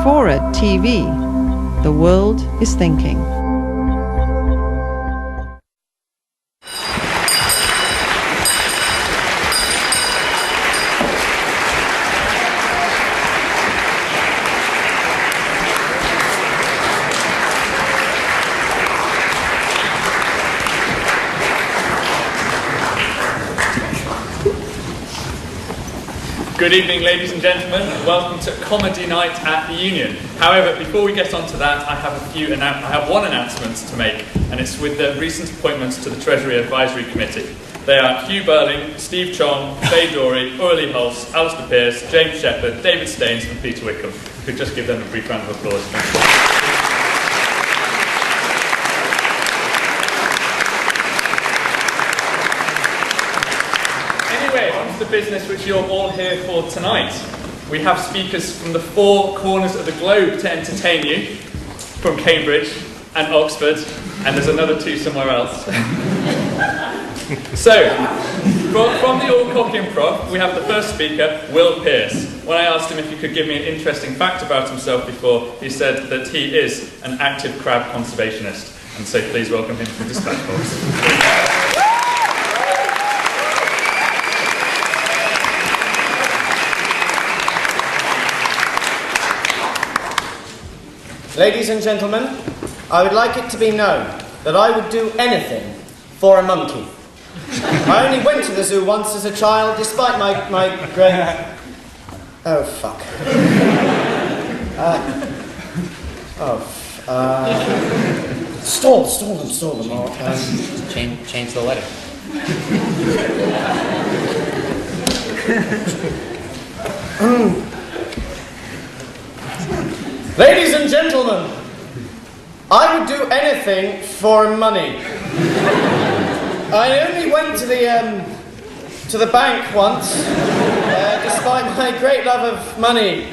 Fora TV. The world is thinking. Good evening, ladies and gentlemen. Welcome to Comedy Night at the Union. However, before we get on to that, I have one announcement to make, and it's with the recent appointments to the Treasury Advisory Committee. They are Hugh Burling, Steve Chong, Faye Dorey, Orly Hulse, Alistair Pearce, James Shepherd, David Staines and Peter Wickham. We could just give them a brief round of applause. Thank you. The business which you're all here for tonight. We have speakers from the four corners of the globe to entertain you, from Cambridge and Oxford, and there's another two somewhere else. So, from the Allcock Improv, we have the first speaker, Will Pearce. When I asked him if he could give me an interesting fact about himself before, he said that he is an active crab conservationist. And so please welcome him to the dispatch box. Ladies and gentlemen, I would like it to be known that I would do anything for a monkey. I only went to the zoo once as a child, despite my great... Oh, fuck. Stall them all. Change the letter. Ladies and gentlemen, I would do anything for money. I only went to the bank once, despite my great love of money.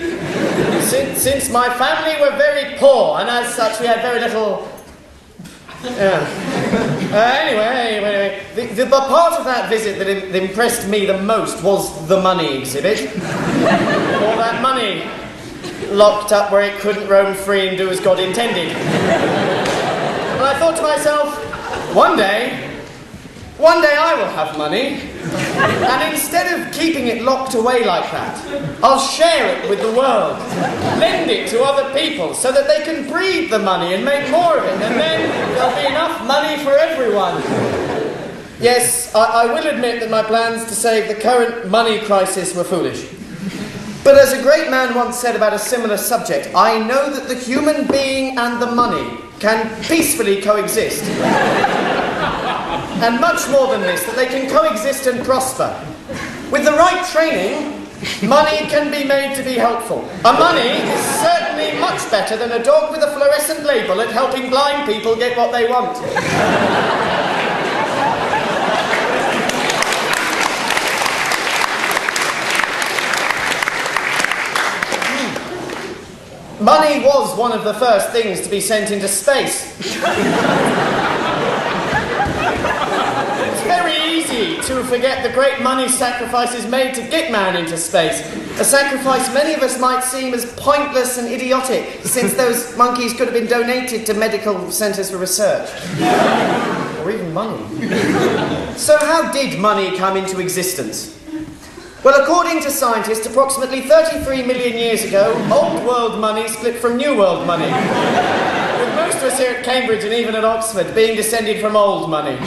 Since my family were very poor, and as such we had very little... Anyway, the part of that visit that impressed me the most was the money exhibit. All that money locked up where it couldn't roam free and do as God intended. And I thought to myself, one day I will have money, and instead of keeping it locked away like that, I'll share it with the world, lend it to other people so that they can breed the money and make more of it, and then there'll be enough money for everyone. Yes, I will admit that my plans to save the current money crisis were foolish. But as a great man once said about a similar subject, I know that the human being and the money can peacefully coexist. And much more than this, that they can coexist and prosper. With the right training, money can be made to be helpful. A money is certainly much better than a dog with a fluorescent label at helping blind people get what they want. Money was one of the first things to be sent into space. It's very easy to forget the great money sacrifices made to get man into space. A sacrifice many of us might seem as pointless and idiotic, since those monkeys could have been donated to medical centres for research. Or even money. So how did money come into existence? Well, according to scientists, approximately 33 million years ago, Old World money split from New World money. With most of us here at Cambridge and even at Oxford being descended from old money.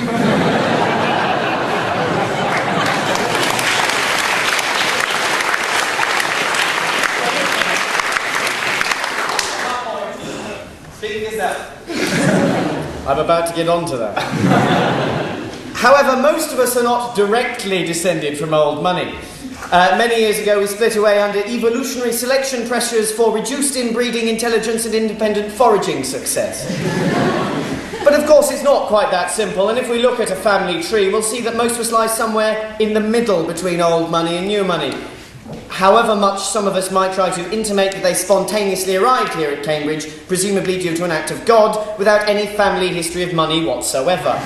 Speak this up. I'm about to get on to that. However, most of us are not directly descended from old money. Many years ago, we split away under evolutionary selection pressures for reduced inbreeding intelligence and independent foraging success. But of course, it's not quite that simple, and if we look at a family tree, we'll see that most of us lie somewhere in the middle between old money and new money. However much some of us might try to intimate that they spontaneously arrived here at Cambridge, presumably due to an act of God, without any family history of money whatsoever.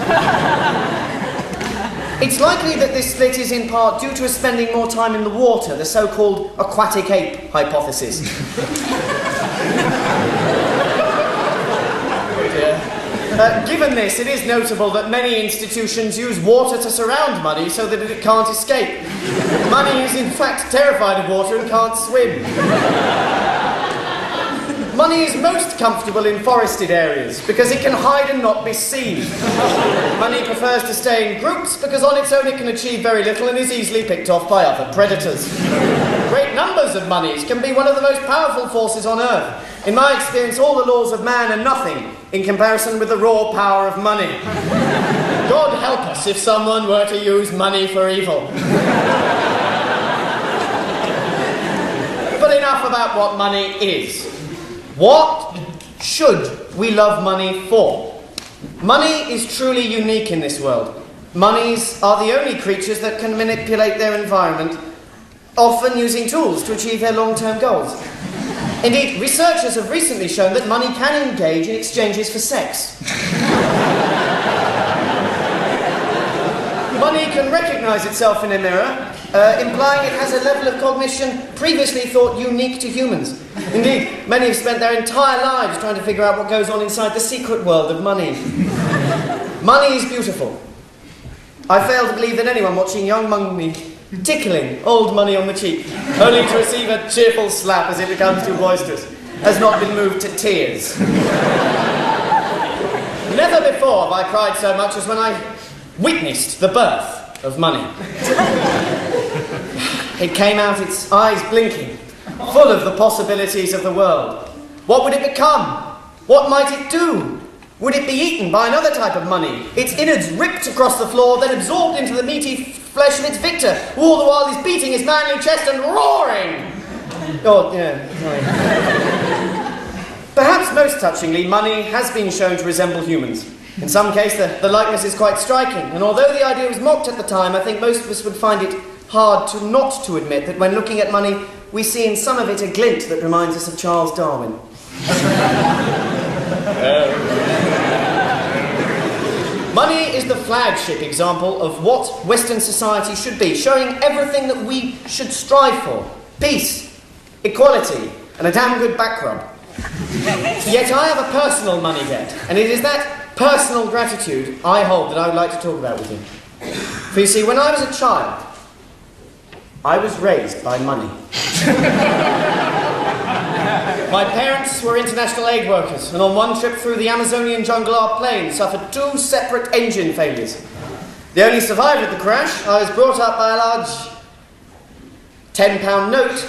It's likely that this split is in part due to us spending more time in the water, the so-called aquatic ape hypothesis. Given this, it is notable that many institutions use water to surround money so that it can't escape. Money is in fact terrified of water and can't swim. Money is most comfortable in forested areas because it can hide and not be seen. Money prefers to stay in groups because on its own it can achieve very little and is easily picked off by other predators. Great numbers of monies can be one of the most powerful forces on earth. In my experience, all the laws of man are nothing in comparison with the raw power of money. God help us if someone were to use money for evil. But enough about what money is. What should we love money for? Money is truly unique in this world. Monies are the only creatures that can manipulate their environment, often using tools to achieve their long-term goals. Indeed, researchers have recently shown that money can engage in exchanges for sex. Money can recognize itself in a mirror, implying it has a level of cognition previously thought unique to humans. Indeed, many have spent their entire lives trying to figure out what goes on inside the secret world of money. Money is beautiful. I fail to believe that anyone watching young money tickling old money on the cheek, only to receive a cheerful slap as it becomes too boisterous, has not been moved to tears. Never before have I cried so much as when I witnessed the birth of money. It came out, its eyes blinking, full of the possibilities of the world. What would it become? What might it do? Would it be eaten by another type of money? Its innards ripped across the floor, then absorbed into the meaty flesh of its victor, who all the while is beating his manly chest and roaring. Oh, yeah, sorry. Perhaps most touchingly, money has been shown to resemble humans. In some case, the likeness is quite striking, and although the idea was mocked at the time, I think most of us would find it hard not to admit that when looking at money, we see in some of it a glint that reminds us of Charles Darwin. Money is the flagship example of what Western society should be, showing everything that we should strive for. Peace, equality, and a damn good back rub. Yet I have a personal money debt, and it is that personal gratitude I hold that I would like to talk about with you. For you see, when I was a child, I was raised by money. My parents were international aid workers, and on one trip through the Amazonian jungle, our plane suffered 2 separate engine failures. The only survivor of the crash, I was brought up by a large £10 note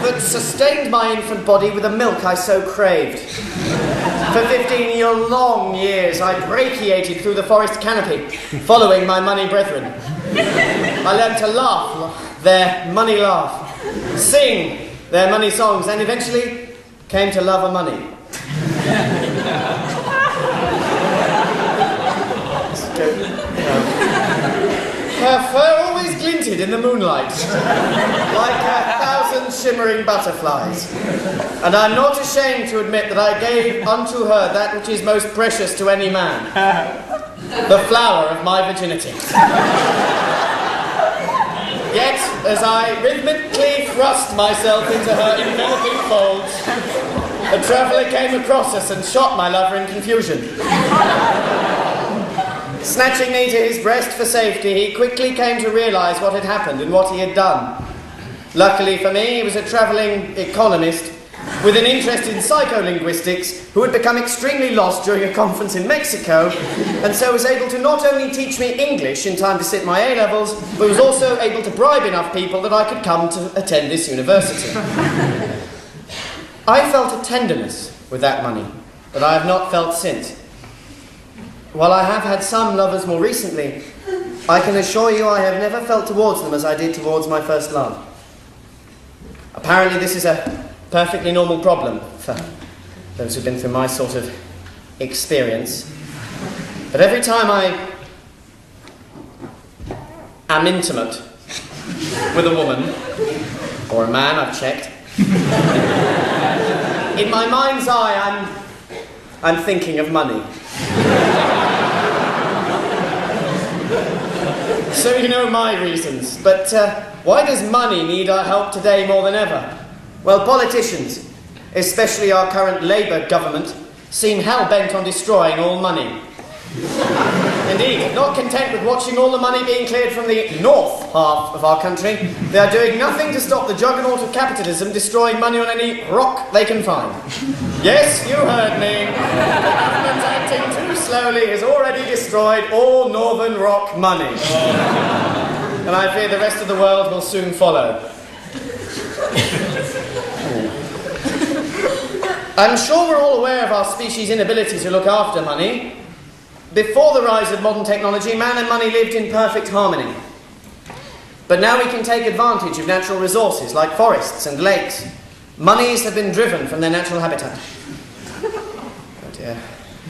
that sustained my infant body with the milk I so craved. For 15 long years, I brachiated through the forest canopy, following my money brethren. I learned to laugh their money laugh, sing their money songs, and eventually came to love a money. Her fur always glinted in the moonlight, like 1,000 shimmering butterflies. And I'm not ashamed to admit that I gave unto her that which is most precious to any man, the flower of my virginity. Yet, as I rhythmically thrust myself into her enveloping folds, a traveller came across us and shot my lover in confusion. Snatching me to his breast for safety, he quickly came to realise what had happened and what he had done. Luckily for me, he was a travelling economist with an interest in psycholinguistics who had become extremely lost during a conference in Mexico, and so was able to not only teach me English in time to sit my A-levels, but was also able to bribe enough people that I could come to attend this university. I felt a tenderness with that money that I have not felt since. While I have had some lovers more recently, I can assure you I have never felt towards them as I did towards my first love. Apparently this is a perfectly normal problem for those who've been through my sort of experience. But every time I am intimate with a woman, or a man, I've checked, in my mind's eye I'm thinking of money. So you know my reasons, but why does money need our help today more than ever? Well, politicians, especially our current Labour government, seem hell-bent on destroying all money. Indeed, not content with watching all the money being cleared from the north half of our country, they are doing nothing to stop the juggernaut of capitalism destroying money on any rock they can find. Yes, you heard me. The government acting too slowly has already destroyed all northern rock money. And I fear the rest of the world will soon follow. I'm sure we're all aware of our species' inability to look after money. Before the rise of modern technology, man and money lived in perfect harmony. But now we can take advantage of natural resources like forests and lakes. Monies have been driven from their natural habitat. Oh dear.